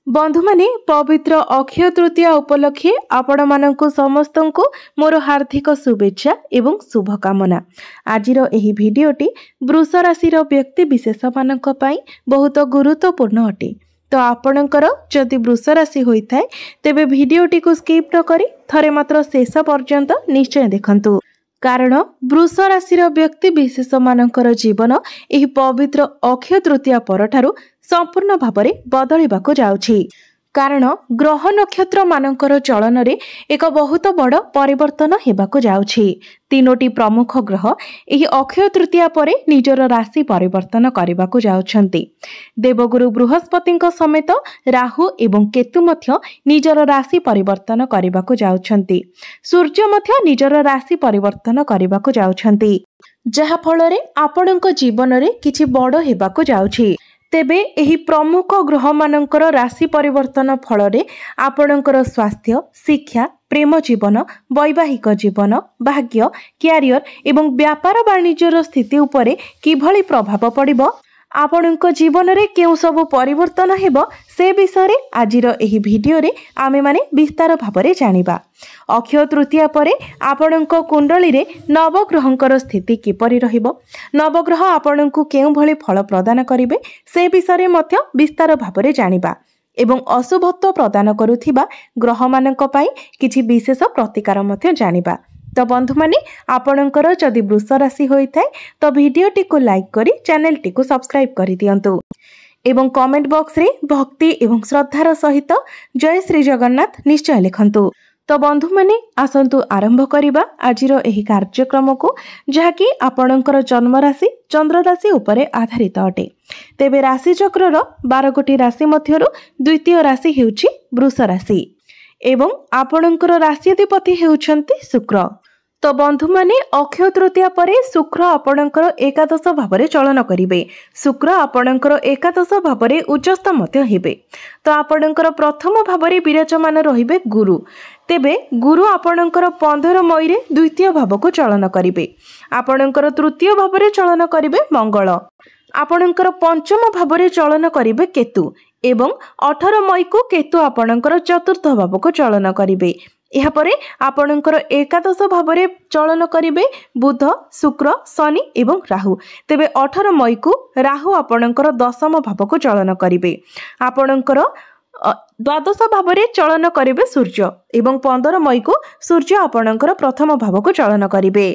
बंधु माने पवित्र अक्षय तृतीया उपलक्षे आपण मानंकु समस्तंकु मोर हार्दिक शुभेच्छा एवं शुभकामना। आजिर एही भिडियोटी वृष राशि व्यक्ति विशेष मानक पई बहुत गुरुत्वपूर्ण अटे। तो आपणकर जदि वृष राशि होइथाय तेबे भिडियोटी को स्किप न करी थरे मात्र शेष पर्यंत निश्चय देखंतु, कारण वृष राशि व्यक्ति विशेष मानकर जीवन एही पवित्र अक्षय तृतीया परठारु संपूर्ण भावरे बदलिबाको जाउछि। कारण ग्रह नक्षत्र मानकर चलन रे एक बहुत बड़ परिवर्तन हेबाको जाउछि। तीनोटी प्रमुख ग्रह एही अक्षय तृतीया परे निजर राशि परिवर्तन करबाको जाउछंती। देवगुरु बृहस्पतिଙ୍କ समेत राहु एवं केतु मध्य निजर राशि परिवर्तन करबाको जाउछंती। सूर्य मध्य निजर राशि परिवर्तन करबाको जाउछंती, जहा फलरे आपणक जीवन रे किछि बड़ हेबाको जाउछि। तेबे एही प्रमुख ग्रह मानकर राशि परिवर्तन फलरे आपणकर स्वास्थ्य, शिक्षा, प्रेम जीवन, वैवाहिक जीवन, भाग्य, क्यारियर एवं व्यापार वाणिज्यर स्थिति उपरे किभली प्रभाव पड़िबो, आपणक जीवन रे केउ सब परिवर्तन हेबो से विषय आजिर एही भिडियो रे आमे माने विस्तार भाबरे जानिबा। अक्षय तृतीया परे आपणक कुंडली रे नवग्रहंकर स्थिति किपरि रहिबो, नवग्रह आपणकु केउ भली फल प्रदान करिवे से विषय मध्य विस्तार भाबरे जानिबा एवं अशुभत्व प्रदान करुथिबा ग्रह मानक पई किछि विशेष प्रतिकार मध्य जानिबा। तो बंधु माने आपणकर जदि वृष राशि होइथाय तो भिडियोटी को लाइक करी चैनल टी को सब्सक्राइब करि दियंतु एवं कमेंट बॉक्स रे भक्ति एवं श्रद्धार सहित जय श्री जगन्नाथ निश्चय लिखंतु। तो बंधु माने आसंतु आरंभ करिबा आजिर एही कार्यक्रम को, जहाँकि आपणकर जन्म राशि चंद्र राशि उपरे आधारित अटे। तेबे राशि चक्रर 12 गोटी राशि मध्यरु द्वितीय राशि हेउछि वृष राशि एवं आपणकर राशिधिपति हेउछंती शुक्र। तो बंधु माने अक्षय तृतीया परे शुक्र आपणकर एकादश भावरे चलन करिवे। शुक्र आपणकर एकादश भावरे उच्चस्थ मध्य हेबे। तो आपणकर प्रथम भावरे विराजमान रहिबे गुरु। तेबे गुरु आपणकर 15 मई रे द्वितीय भाव को चलन करिवे। आपणकर तृतीय भावरे चलन करिवे मंगल। आपणकर पंचम भावरे चलन करिवे केतु एवं 18 मई को केतु आपणकर चतुर्थ भाव को चलन करिवे। यहाँ परे आपणकर एकादश भावरे चलन करिवे बुध, शुक्र, शनि एवं राहु। तेबे 18 मई को राहु आपणकर दशम भाव को चलन करिवे। आपणकर द्वादश भावरे चलन करिवे सूर्य एवं 15 मई को सूर्य आपणकर प्रथम भाव को चलन करिवे।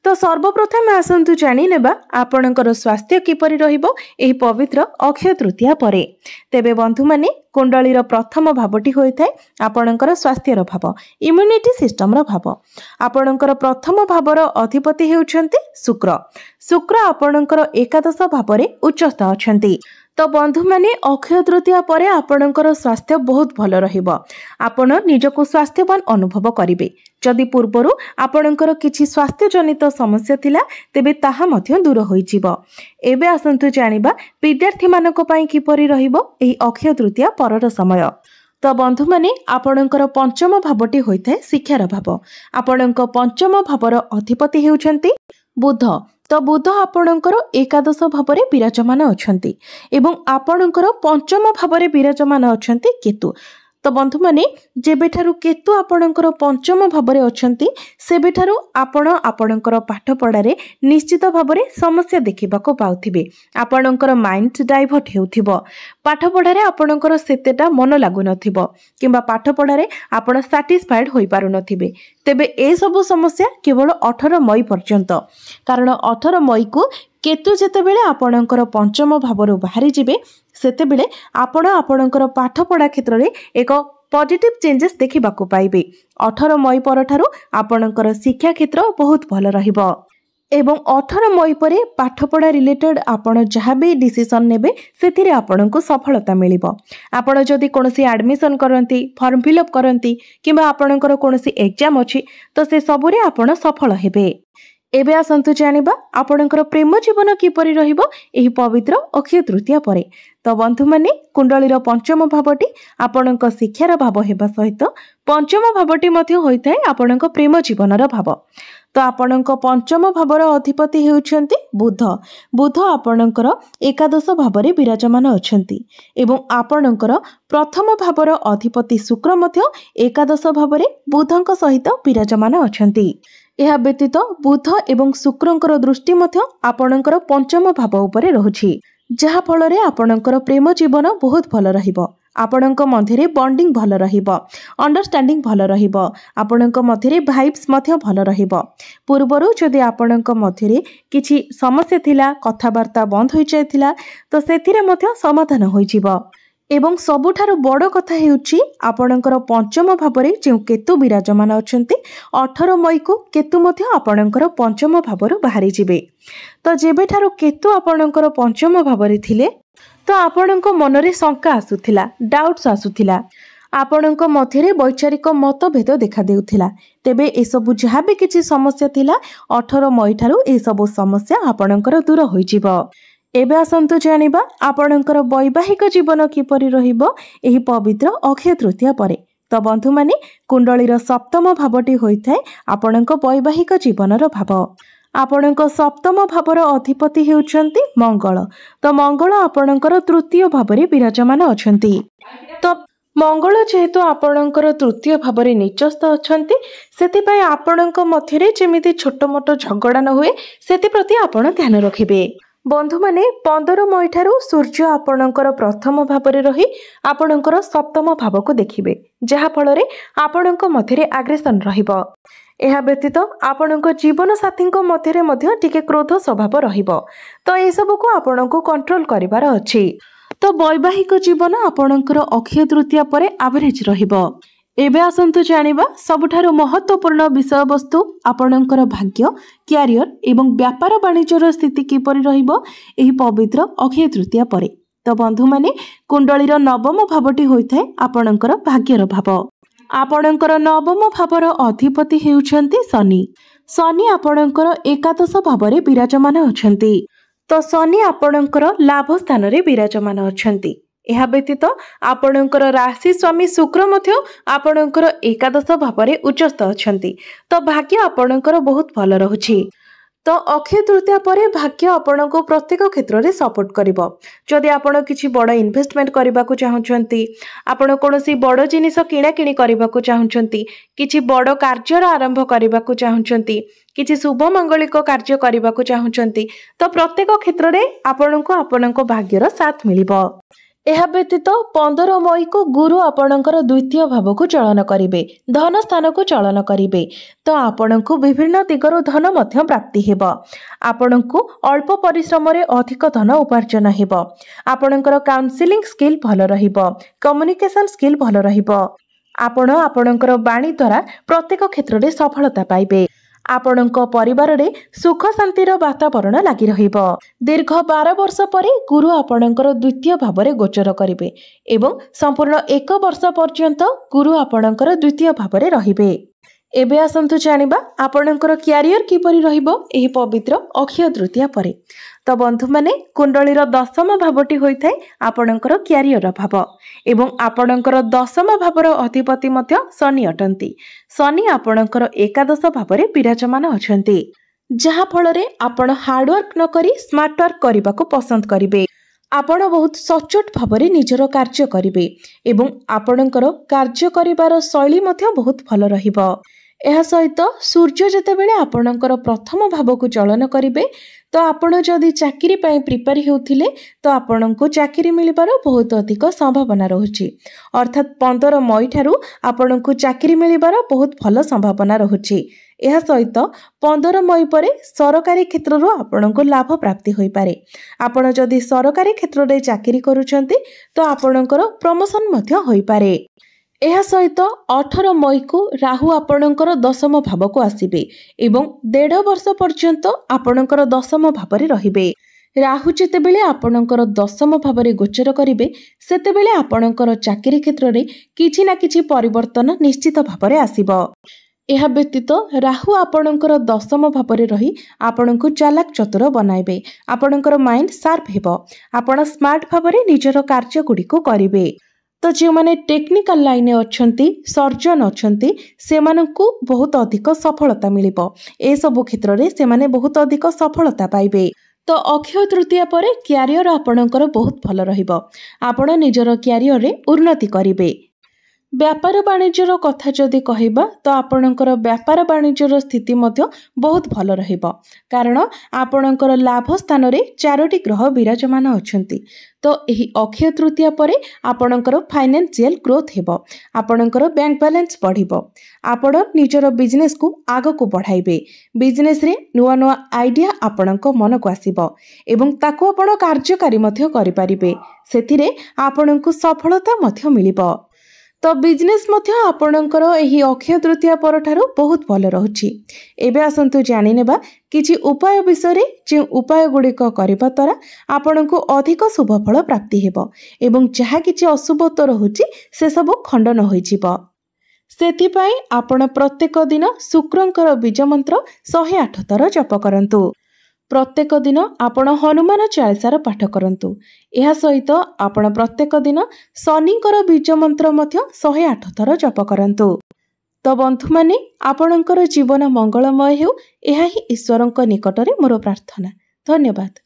तो सर्वप्रथम आसंतु जानि नेबा आपणकर स्वास्थ्य किपरि रहिबो एही पवित्र अक्षय तृतीया परे। तेबे बंधु माने कुंडलीर प्रथम भावटी होइथाय आपणकर स्वास्थ्यर भाव, इम्युनिटी सिस्टम रो भाव। आपणकर प्रथम भावर अधिपति हेउछंती शुक्र। शुक्र आपणकर एकादश भावरे उच्चस्थ अछंती। तो बंधु माने अक्षय तृतीया परे आपणकर स्वास्थ्य बहुत भल रहिबो। आपण निजको स्वास्थ्यवान अनुभव करिवे। जदि पूर्वरु आपणकर किछि स्वास्थ्य जनित समस्या थिला तेबे ताहा मध्य दूर होई जिवो। एबे आसंतु जानिबा विद्यार्थी मानक पई किपरि रहिबो एही अक्षय तृतीया परर समय। तो बंधु माने आपणकर पंचम भावटी होइथाय शिक्षार भाव। आपणक पंचम भावर अधिपति हेउछंती बुध। तो बुध आपणकर एकादश भावरे विराजमान अछंती एवं आपणकर पंचम भावरे विराजमान अछंती केतु। तो बंधु माने जेबेठारु केतु आपणकर पंचम भावरे अछंती सेबेठारु आपण आपणकर पाठ पढारे निश्चित भावरे समस्या देखिबाको पाउथिबे। आपणकर माइंड डाइवर्ट हेउथिबो। पाठ पढारे आपणकर सेतेटा मन लागु नथिबो किंबा पाठ पढारे आपण सैटिस्फाइड होई पारु नथिबे। तेबे ए सब समस्या केवल 18 मई पर्यंत, कारण 18 मई को केतु जेतेबेले आपणकर पंचम भावरु बाहरी जिबे सेतेबेले आपण आपणकर पाठ पढ़ा क्षेत्र में एक पॉजिटिव चेंजेस देखिबाको पाइबे। 18 मई परठारु आपणकर शिक्षा क्षेत्र बहुत भल रहिबो एवं 18 मई परे पाठ पढ़ा रिलेटेड आपण जहाँ भी डिसीजन नेबे सेथिरे आपणको सफलता मिलिबो। आपण जदि कोनोसी एडमिशन करंती, फॉर्म फिलअप करंती किंबा आपणकर कोनोसी एग्जाम अछि तो से सबुरे आपण सफल हेबे। एबे आसंतु जानिबा आपणकर प्रेम जीवन किपरि रहिबो एही पवित्र अक्षय तृतीया परे। तो बंधु माने कुंडलीर पंचम भावटी आपणक शिक्षार भाव हेबा सहित पंचम भावटी मध्य होइथाय आपणक प्रेम जीवनर भाव। तो आपणक पंचम भावर अधिपति हेउछन्ति बुध। बुध आपणकर एकादश भावरे विराजमान अछन्ति एवं आपणकर प्रथम भावर अधिपति शुक्र मध्य एकादश भावरे बुधंक सहित विराजमान अछन्ति। यह व्यतीत बुध एवं शुक्रंकर दृष्टि मध्य आपणकर पंचम भाव उपरे रहुछि, जहा फलरे आपणकर प्रेम जीवन बहुत भल रहिबो। आपणक मध्यरे बॉन्डिंग भल रहिबो, अंडरस्टैंडिंग भल रहिबो, आपणक मध्यरे भाइब्स मध्य भल रहिबो। पूर्वरु जदि आपणक मध्यरे किछि समस्या थिला, कथावार्ता बंद होई जायथिला तो सेथिरे मध्य समाधान होई जिवो। एवं सबुठारु बड़ कथा हेउछि आपणकर पंचम भावरे जे केतु विराजमान अछन्ति 18 मई को केतु मध्य आपणकर पंचम भावरु बाहरी जिवे। तो जेबेठारु केतु आपणकर पंचम भावरे थिले तो आपणक मनरे शंका आसुथिला, डाउट्स आसुथिला, आपणक मध्यरे वैचारिक मतभेद देखा देउथिला। तेबे ए सबु जहा भी किछि समस्या थिला 18 मई ठारु ए सबु समस्या आपणकर दूर होई जिवो। एबे आसंतु जानिबा आपणकर वैवाहिक जीवन किपरि रहिबो एही पवित्र अक्षय तृतीया परे। तो बंधु माने कुंडलीर सप्तम भावटी होइथाय आपणक वैवाहिक जीवनर भाव। आपणक सप्तम भावर अधिपति हेउछन्ति मंगल। तो मंगल आपणकर तृतीय भावरे विराजमान अछन्ति। तो मंगल जेहेतु आपणकर तृतीय भावरे निचस्थ अछन्ति सेतिपय आपणक मध्यरे जेमिति छोट मोट झगड़ा न हुए सेति प्रति आपण ध्यान रखिबे। बंधु माने 15 मई ठारु सूर्य आपणकर प्रथम भावरे रही आपणकर सप्तम भाव को देखिबे, जहा फलरे आपणक मध्यरे आग्रेशन रहिबो। एहा व्यतीत आपणक जीवन साथी मध्यरे मध्य टिके क्रोध स्वभाव रहिबो। तो ए सब को आपणको कंट्रोल करिवार अछि। तो वैवाहिक जीवन आपणकर अक्षय तृतीया परे एवरेज रहिबो। एबे आसंतु जानिबा सबुठारु महत्वपूर्ण विषय वस्तु आपणकर भाग्य, क्यारियर एवं व्यापार वाणिज्यर स्थिति किपरि रहिबो एही पवित्र अक्षय तृतीया परे। तो बंधु माने कुंडलीर नवम भावटी होइथाय आपणकर भाग्यर भाव। आपणकर नवम भावर अधिपति हेउछन्ति शनि। शनि आपणकर एकादश भावरे विराजमान अछन्ति। तो शनि आपणकर लाभ स्थान रे विराजमान अछन्ति। एहा व्यतीत आपणकर राशि स्वामी शुक्र मध्य आपणकर एकादश भावरे उच्चस्थ अछन्ति। तो भाग्य आपणकर बहुत भल रहुछि। तो अक्षय तृतीया परे भाग्य आपणको प्रत्येक क्षेत्र में सपोर्ट करिवो। जदि आपण किछि बड़ इन्वेस्टमेंट करबाकू चाहुचंती, आपण कोनोसी बड़ जिनिस किणा किणी करबाकू चाहुचंती, किछि बड़ कार्य आरंभ करबाकू चाहुचंती, किछि शुभ मंगलिक कार्य करबाकू चाहुचंती, तो प्रत्येक क्षेत्र में आपणको आपणको भाग्यर साथ मिलिबो। एहा व्यतीत 15 मई को गुरु आपणकर द्वितीय भाव को चलन करिवे, धन स्थान को चलन करिवे। तो आपणको विभिन्न दिगरो धन मध्य प्राप्ति हेबो। आपणको अल्प परिश्रम रे अधिक धन उपार्जन हेबो। आपणकर काउंसलिंग स्किल भल रहिबो, कम्युनिकेशन स्किल भल रहिबो। आपण आपणकर वाणी द्वारा प्रत्येक क्षेत्र में सफलता पाइबे। आपणक परिवार रे सुख शांतिर वातावरण लागि रहिबो। दीर्घ 12 वर्ष परे गुरु आपणकर द्वितीय भावरे गोचर करिवे एवं संपूर्ण 1 वर्ष पर्यंत गुरु आपणकर द्वितीय भावरे रहिबे। एबे आसंतु जानिबा आपणकर क्यारियर किपरि रहिबो एही पवित्र अक्षय तृतीया परे। तो बंधु माने कुंडलीर दशम भावटी होइथाय आपणकर क्यारियर भाव एवं आपणकर दशम भावर अधिपति मध्य शनि अटंती। शनि आपणकर एकादश भावरे विराजमान अछंती, जहा फलरे आपण हार्ड वर्क न करी स्मार्ट वर्क करबाको पसंद करिवे। आपण बहुत सचोट भावरे निजर कार्य करिवे एवं आपणकर कार्य करिवार शैली मध्य बहुत भल रहिबो। एहा सहित सूर्य जेतेबेले आपणकर प्रथम भाव को चलन करिवे तो आपण जदि चाकरी पई प्रिपेयर हेउथिले तो आपणको चाकरी मिलिबार बहुत अधिक संभावना रहुछि। अर्थात 15 मई ठारु आपणको चाकरी मिलिबार बहुत भल संभावना रहुछि। एहा सहित 15 मई परे सरकारी क्षेत्ररो आपणको लाभ प्राप्ति होई पारे। आपण जदि सरकारी क्षेत्र रे चाकरी करूछंती तो आपणकर प्रमोशन मध्य होई पारे। एहा सहित 18 मई को राहु आपणकर दशम भाव को आसीबे एवं 1.5 वर्ष पर्यंत आपणकर दशम भावरे रहिबे। राहु जेतेबेले आपणकर दशम भावरे गोचर करिवे सेतेबेले आपणकर चाकरी क्षेत्र रे किछि ना किछि परिवर्तन निश्चित भावरे आसीबो। ଏହା ବ୍ୟତୀତ ରାହୁ ଆପଣଙ୍କର ଦଶମ ଭାବରେ ରହି ଆପଣଙ୍କୁ ଚାଲାକ ଚତୁର ବନାଇବେ। ଆପଣଙ୍କର ମାଇଣ୍ଡ ସାର୍ପ ହେବ। ଆପଣ ସ୍ମାର୍ଟ ଭାବରେ ନିଜର କାର୍ଯ୍ୟଗୁଡ଼ିକୁ କରିବେ। ତ ଯେଉଁମାନେ ଟେକ୍ନିକାଲ ଲାଇନରେ ଅଛନ୍ତି, ସର୍ଜନ ଅଛନ୍ତି, ସେମାନଙ୍କୁ ବହୁତ ଅଧିକ ସଫଳତା ମିଳିବ। ଏସବୁ କ୍ଷେତ୍ରରେ ସେମାନେ ବହୁତ ଅଧିକ ସଫଳତା ପାଇବେ। ତ ଅକ୍ଷୟ ତୃତୀୟା ପରେ କ୍ୟାରିୟର ଆପଣଙ୍କର ବହୁତ ଭଲ ରହିବ। ଆପଣ ନିଜର କ୍ୟାରିୟରରେ ଉନ୍ନତି କରିବେ। व्यापार वाणिज्यर कथा जदि कहबा तो आपणकर व्यापार वाणिज्यर स्थिति मध्य बहुत भल रहिबो, कारण आपणकर लाभ स्थान रे 4टी ग्रह विराजमान अछंती। तो एही अक्षय तृतीया परे आपणकर फाइनेंशियल ग्रोथ हेबो, आपणकर बैंक बैलेंस बढ़िबो, आपण निजर बिजनेस को आग को बढ़ाइबे। बिजनेस रे नुआ नुआ आइडिया आपणक मन को आसीबो एवं ताको आपण कार्यकारी मध्य करि परिबे। सेथिरे आपणक सफलता मध्य मिलिबो। तो बिजनेस मध्य आपणकर एही अक्षय तृतीया परठारु बहुत भल रहुछि। एबे आसंतु जानि नेबा किछि उपाय विषय जे उपाय गुड़िक करबा द्वारा आपणको अधिक शुभफल प्राप्ति हेबो एवं जहा किछि अशुभ तो रहुछि से सब खंडन होई जिवो। सेथिपाई आपण प्रत्येक दिन शुक्रंकर बीज मंत्र 108 थर जप करंतु। प्रत्येक दिन आपण हनुमान चालीसार पाठ करंतु। एहा सहित आपण प्रत्येक दिन शनिंकर बीज मंत्र मध्य 108 थर जप करंतु। तो बंधु माने आपणकर जीवन मंगलमय हेउ, एहा ही ईश्वरंक निकटरे मोर प्रार्थना। धन्यवाद।